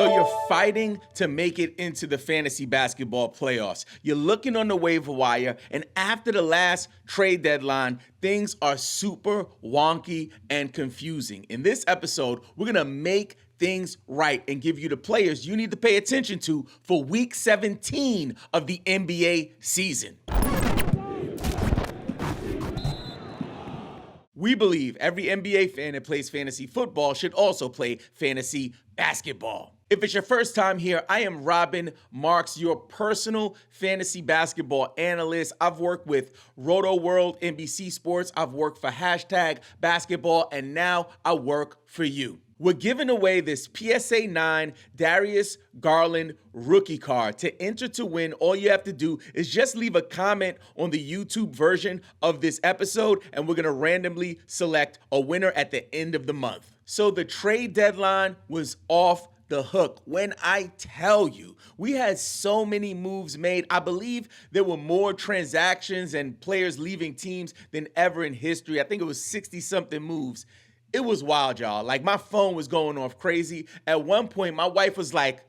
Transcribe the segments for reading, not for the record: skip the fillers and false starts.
So you're fighting to make it into the fantasy basketball playoffs. You're looking on the waiver wire, and after the last trade deadline, things are super wonky and confusing. In this episode, we're going to make things right and give you the players you need to pay attention to for week 17 of the NBA season. We believe every NBA fan that plays fantasy football should also play fantasy basketball. If it's your first time here, I am Robin Marks, your personal fantasy basketball analyst. I've worked with Roto World, NBC Sports. I've worked for #basketball, and now I work for you. We're giving away this PSA 9 Darius Garland rookie card. To enter to win, all you have to do is just leave a comment on the YouTube version of this episode, and we're going to randomly select a winner at the end of the month. So the trade deadline was off the hook. When I tell you, we had so many moves made. I believe there were more transactions and players leaving teams than ever in history. I think it was 60-something moves. It was wild, y'all. Like, my phone was going off crazy. At one point, my wife was like,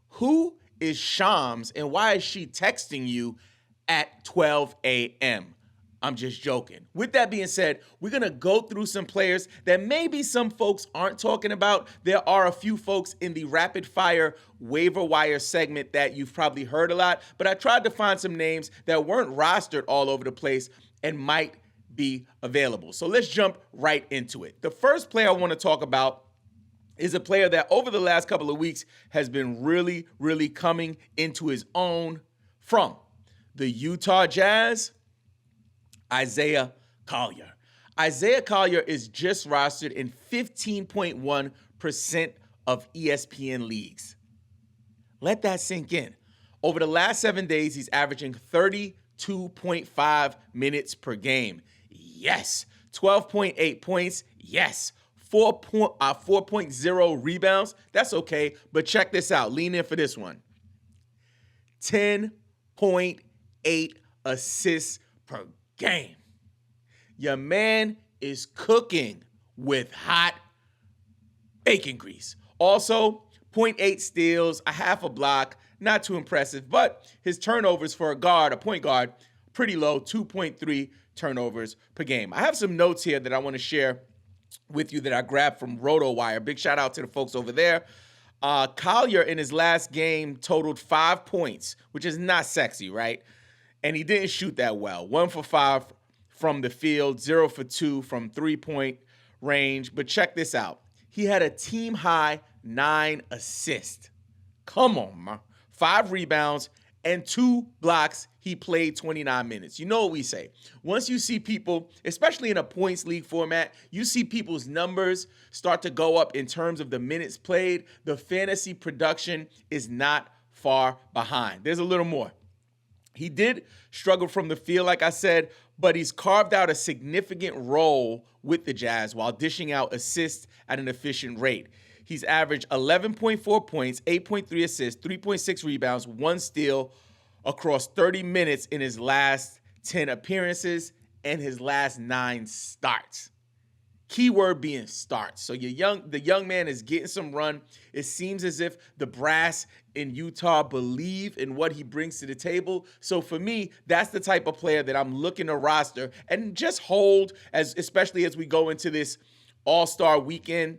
"Who is Shams and why is she texting you at 12 a.m.? I'm just joking. With that being said, we're going to go through some players that maybe some folks aren't talking about. There are a few folks in the rapid fire waiver wire segment that you've probably heard a lot, but I tried to find some names that weren't rostered all over the place and might be available. So let's jump right into it. The first player I want to talk about is a player that over the last couple of weeks has been really, really coming into his own from the Utah Jazz, Isaiah Collier. Isaiah Collier is just rostered in 15.1% of ESPN leagues. Let that sink in. Over the last 7 days, he's averaging 32.5 minutes per game. Yes. 12.8 points. Yes. 4.0 rebounds. That's okay. But check this out. Lean in for this one. 10.8 assists per game. Your man is cooking with hot bacon grease. Also, 0.8 steals, a half a block. Not too impressive, but his turnovers for a point guard, pretty low, 2.3 turnovers per game. I have some notes here that I want to share with you that I grabbed from RotoWire. Big shout out to the folks over there. Collier in his last game totaled 5 points, which is not sexy, right? And he didn't shoot that well. 1 for 5 from the field, 0 for 2 from three-point range. But check this out. He had a team-high 9 assists. Come on, man. 5 rebounds and 2 blocks. He played 29 minutes. You know what we say. Once you see people, especially in a points league format, you see people's numbers start to go up in terms of the minutes played. The fantasy production is not far behind. There's a little more. He did struggle from the field, like I said, but he's carved out a significant role with the Jazz while dishing out assists at an efficient rate. He's averaged 11.4 points, 8.3 assists, 3.6 rebounds, 1 steal across 30 minutes in his last 10 appearances and his last 9 starts. Keyword being starts. So the young man is getting some run. It seems as if the brass in Utah believe in what he brings to the table. So for me, that's the type of player that I'm looking to roster and just hold, especially as we go into this All-Star weekend.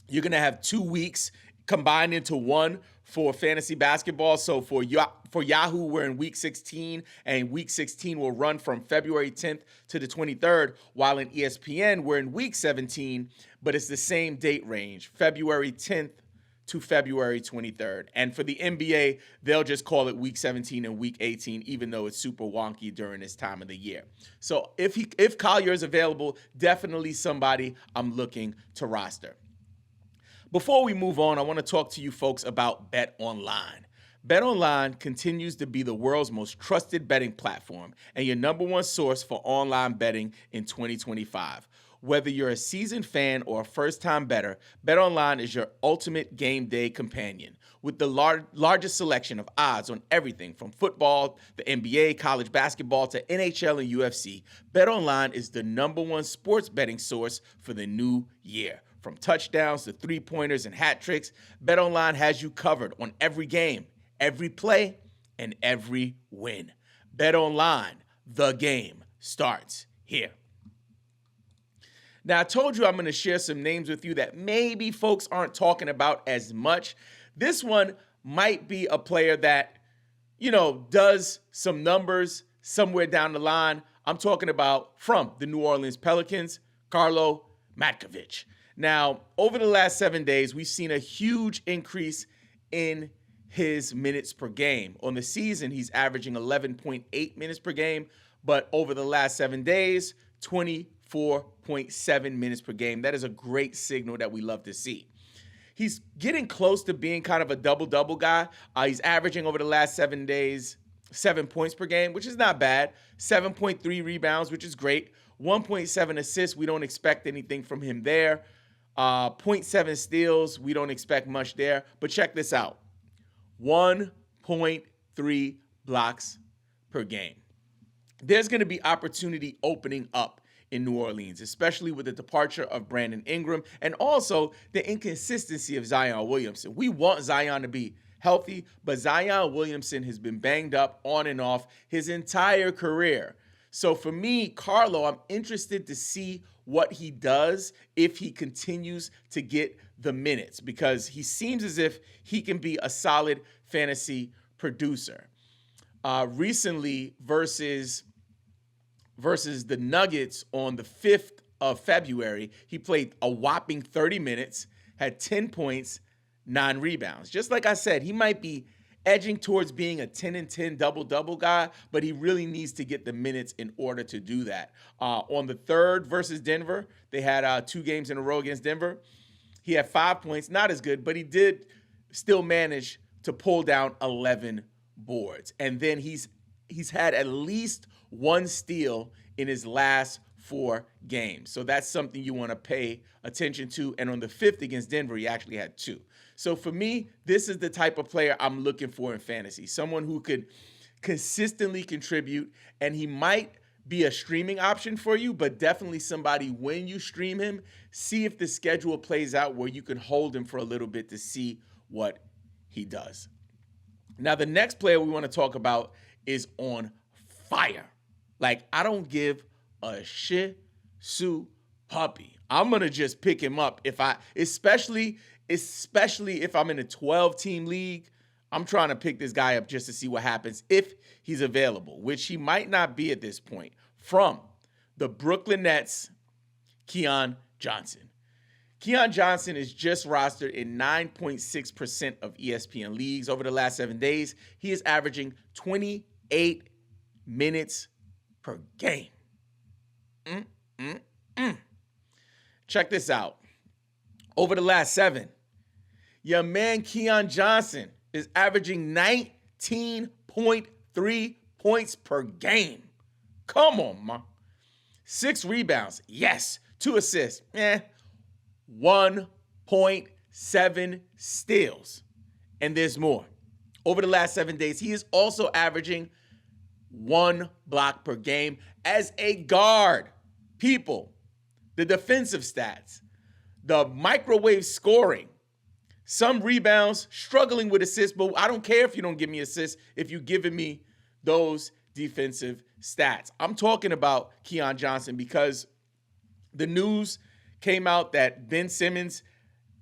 You're going to have 2 weeks combined into one for fantasy basketball. So for Yahoo, we're in week 16, and week 16 will run from February 10th to the 23rd, while in ESPN, we're in week 17, but it's the same date range, February 10th to February 23rd. And for the NBA, they'll just call it week 17 and week 18, even though it's super wonky during this time of the year. So if Collier is available, definitely somebody I'm looking to roster. Before we move on, I want to talk to you folks about BetOnline. BetOnline continues to be the world's most trusted betting platform and your number one source for online betting in 2025. Whether you're a seasoned fan or a first-time bettor, BetOnline is your ultimate game day companion. With the largest selection of odds on everything from football, the NBA, college basketball, to NHL and UFC, BetOnline is the number one sports betting source for the new year. from touchdowns to three-pointers and hat tricks, BetOnline has you covered on every game, every play, and every win. BetOnline, the game starts here. Now, I told you I'm going to share some names with you that maybe folks aren't talking about as much. This one might be a player that, does some numbers somewhere down the line. I'm talking about from the New Orleans Pelicans, Karlo Matkovic. Now, over the last 7 days, we've seen a huge increase in his minutes per game. On the season, he's averaging 11.8 minutes per game, but over the last 7 days, 24.7 minutes per game. That is a great signal that we love to see. He's getting close to being kind of a double-double guy. He's averaging over the last 7 days 7 points per game, which is not bad. 7.3 rebounds, which is great. 1.7 assists. We don't expect anything from him there. 0.7 steals. We don't expect much there. But check this out. 1.3 blocks per game. There's going to be opportunity opening up in New Orleans, especially with the departure of Brandon Ingram and also the inconsistency of Zion Williamson. We want Zion to be healthy, but Zion Williamson has been banged up on and off his entire career. So for me, Karlo, I'm interested to see what he does if he continues to get the minutes, because he seems as if he can be a solid fantasy producer. Recently versus the Nuggets on the 5th of February, he played a whopping 30 minutes, had 10 points, 9 rebounds. Just like I said, he might be edging towards being a 10-10 double-double guy, but he really needs to get the minutes in order to do that. On the 3rd versus Denver, they had 2 games in a row against Denver. He had 5 points, not as good, but he did still manage to pull down 11 boards. And then he's had at least 1 steal in his last 4 games. So that's something you want to pay attention to. And on the 5th against Denver, he actually had 2. So for me, this is the type of player I'm looking for in fantasy. Someone who could consistently contribute, and he might be a streaming option for you, but definitely somebody when you stream him, see if the schedule plays out where you can hold him for a little bit to see what he does. Now, the next player we want to talk about is on fire. Like, I don't give a shih tzu puppy. I'm going to just pick him up especially if I'm in a 12-team league. I'm trying to pick this guy up just to see what happens if he's available, which he might not be at this point. From the Brooklyn Nets, Keon Johnson. Keon Johnson is just rostered in 9.6% of ESPN leagues. Over the last 7 days, he is averaging 28 minutes per game. Check this out. Over the last 7, your man Keon Johnson is averaging 19.3 points per game. Come on, man. 6 rebounds, yes. 2 assists, 1.7 steals. And there's more. Over the last 7 days, he is also averaging 1 block per game as a guard. People, the defensive stats, the microwave scoring, some rebounds, struggling with assists, but I don't care if you don't give me assists if you're giving me those defensive stats. I'm talking about Keon Johnson because the news came out that Ben Simmons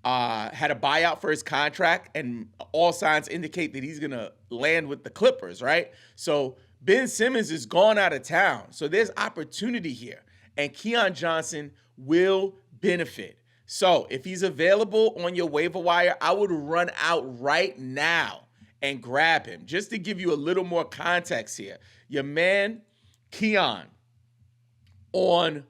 had a buyout for his contract, and all signs indicate that he's going to land with the Clippers, right? So Ben Simmons is gone out of town. So there's opportunity here, and Keon Johnson will benefit. So if he's available on your waiver wire, I would run out right now and grab him. Just to give you a little more context here, your man Keon on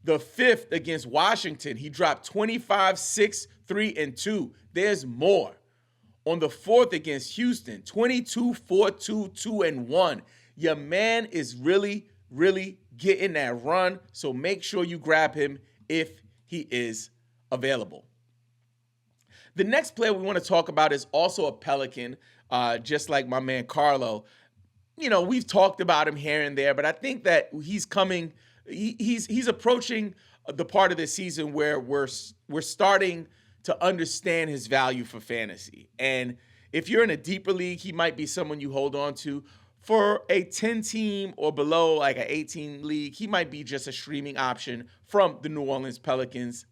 the 5th against Washington, he dropped 25, 6, 3, and 2. There's more. On the 4th against Houston, 22, 4, 2, 2, and 1. Your man is really, really getting that run, so make sure you grab him if he is available. The next player we want to talk about is also a Pelican, just like my man Karlo. We've talked about him here and there, but I think that he's approaching the part of the season where we're starting to understand his value for fantasy. And if you're in a deeper league, he might be someone you hold on to. For a 10 team or below, like an 18 league, he might be just a streaming option from the New Orleans Pelicans,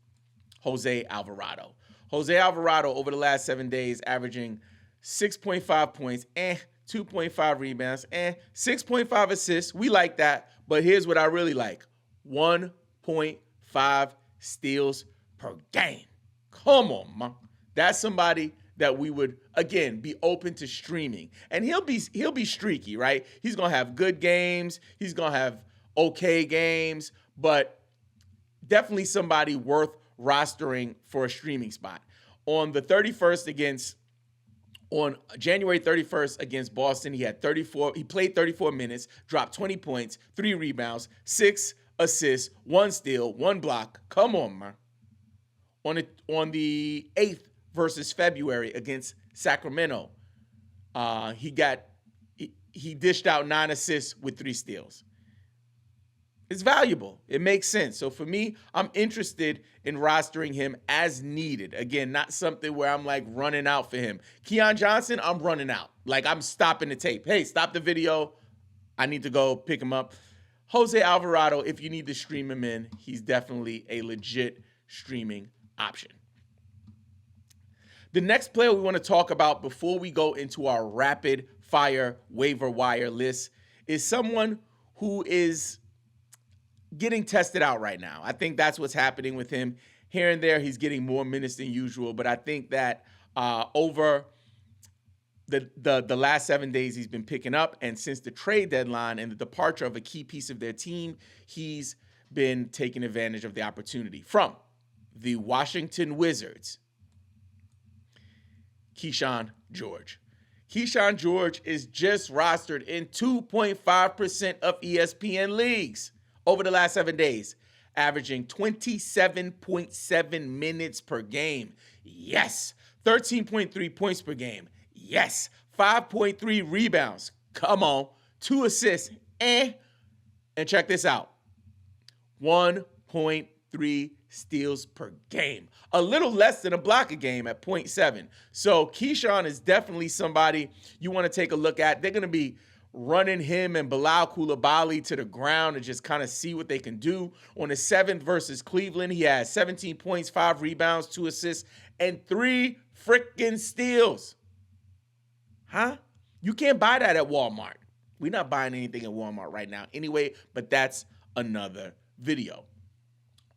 Jose Alvarado. Jose Alvarado over the last 7 days averaging 6.5 points, 2.5 rebounds, 6.5 assists. We like that, but here's what I really like. 1.5 steals per game. Come on, man. That's somebody that we would, again, be open to streaming. And he'll be streaky, right? He's going to have good games. He's going to have okay games, but definitely somebody worth rostering for a streaming spot. On January 31st against Boston, he played 34 minutes, dropped 20 points, 3 rebounds, 6 assists, 1 steal, 1 block. Come on, man. On the 8th versus February against Sacramento, he dished out 9 assists with 3 steals. It's valuable. It makes sense. So for me, I'm interested in rostering him as needed. Again, not something where I'm like running out for him. Keon Johnson, I'm running out. Like I'm stopping the tape. Hey, stop the video. I need to go pick him up. Jose Alvarado, if you need to stream him in, he's definitely a legit streaming option. The next player we want to talk about before we go into our rapid fire waiver wire list is someone who is getting tested out right now. I think that's what's happening with him. Here and there, he's getting more minutes than usual, but I think that over the last 7 days, he's been picking up, and since the trade deadline and the departure of a key piece of their team, he's been taking advantage of the opportunity. From the Washington Wizards, Keson George. Keson George is just rostered in 2.5% of ESPN leagues over the last 7 days, averaging 27.7 minutes per game. Yes. 13.3 points per game. Yes. 5.3 rebounds. Come on. 2 assists. And check this out. 1.3 steals per game. A little less than a block a game at 0.7. So Keson is definitely somebody you want to take a look at. They're going to be running him and Bilal Coulibaly to the ground and just kind of see what they can do. On the 7th versus Cleveland, he had 17 points, 5 rebounds, 2 assists, and 3 freaking steals. Huh? You can't buy that at Walmart. We're not buying anything at Walmart right now anyway, but that's another video.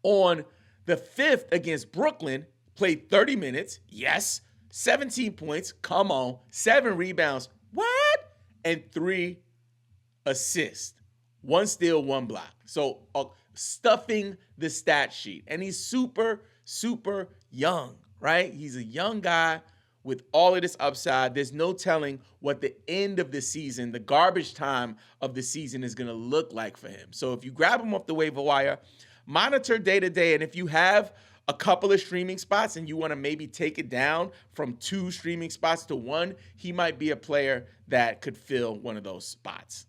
On the 5th against Brooklyn, played 30 minutes. Yes. 17 points. Come on. 7 rebounds. What? And 3 assists. 1 steal, 1 block. So stuffing the stat sheet. And he's super, super young, right? He's a young guy with all of this upside. There's no telling what the end of the season, the garbage time of the season is going to look like for him. So if you grab him off the waiver wire, monitor day to day. And if you have a couple of streaming spots and you want to maybe take it down from 2 streaming spots to 1, he might be a player that could fill one of those spots.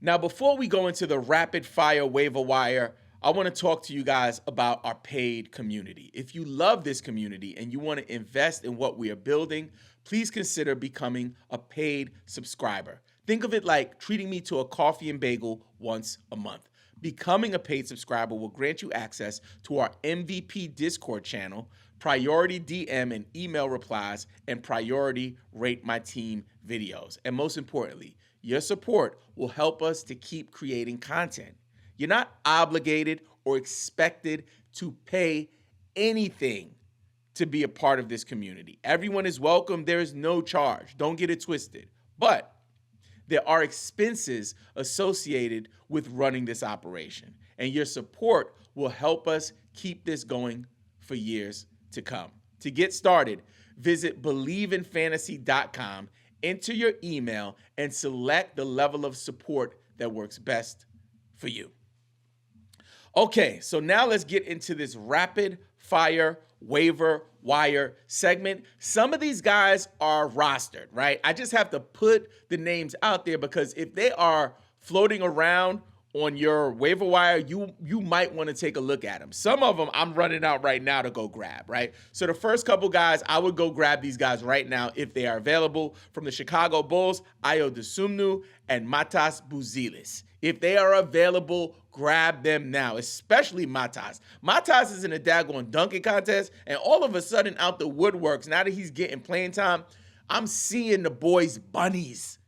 Now, before we go into the rapid fire waiver wire, I want to talk to you guys about our paid community. If you love this community and you want to invest in what we are building, please consider becoming a paid subscriber. Think of it like treating me to a coffee and bagel once a month. Becoming a paid subscriber will grant you access to our MVP Discord channel, priority DM and email replies, and priority Rate My Team videos. And most importantly, your support will help us to keep creating content. You're not obligated or expected to pay anything to be a part of this community. Everyone is welcome. There is no charge. Don't get it twisted. But there are expenses associated with running this operation, and your support will help us keep this going for years to come. To get started, visit BelieveInFantasy.com, enter your email, and select the level of support that works best for you. Okay, so now let's get into this rapid fire waiver wire segment. Some of these guys are rostered, right? I just have to put the names out there because if they are floating around on your waiver wire, you might want to take a look at them. Some of them I'm running out right now to go grab, right? So the first couple guys, I would go grab these guys right now if they are available. From the Chicago Bulls, Ayo Dosunmu and Matas Buzelis. If they are available, grab them now, especially Matas. Matas is in a daggone dunking contest, and all of a sudden out the woodworks, now that he's getting playing time, I'm seeing the boys bunnies.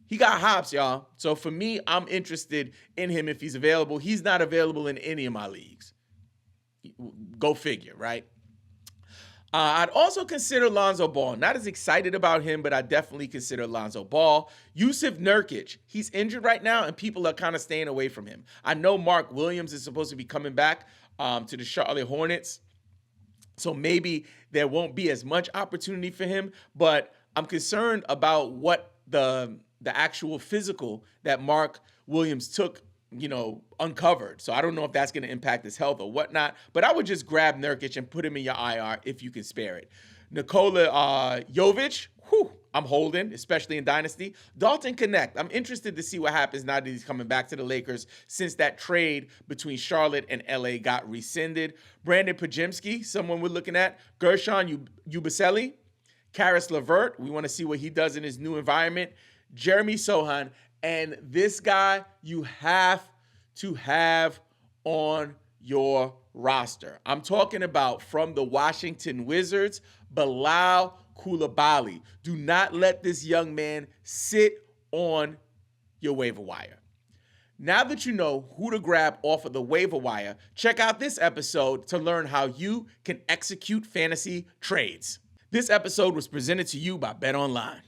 He got hops, y'all. So for me, I'm interested in him if he's available. He's not available in any of my leagues. Go figure, right? I'd also consider Lonzo Ball. Not as excited about him, but I definitely consider Lonzo Ball. Yusuf Nurkic, he's injured right now, and people are kind of staying away from him. I know Mark Williams is supposed to be coming back to the Charlotte Hornets, so maybe there won't be as much opportunity for him, but I'm concerned about what the actual physical that Mark Williams took, uncovered. So I don't know if that's going to impact his health or whatnot, but I would just grab Nurkic and put him in your IR if you can spare it. Nikola Jovic, I'm holding, especially in Dynasty. Dalton Connect, I'm interested to see what happens now that he's coming back to the Lakers since that trade between Charlotte and LA got rescinded. Brandon Pajemski, someone we're looking at. Gershon Yabusele, Karis LeVert, we want to see what he does in his new environment. Jeremy Sohan, and this guy you have to have on your roster. I'm talking about from the Washington Wizards, Bilal Coulibaly. Do not let this young man sit on your waiver wire. Now that you know who to grab off of the waiver wire, check out this episode to learn how you can execute fantasy trades. This episode was presented to you by BetOnline.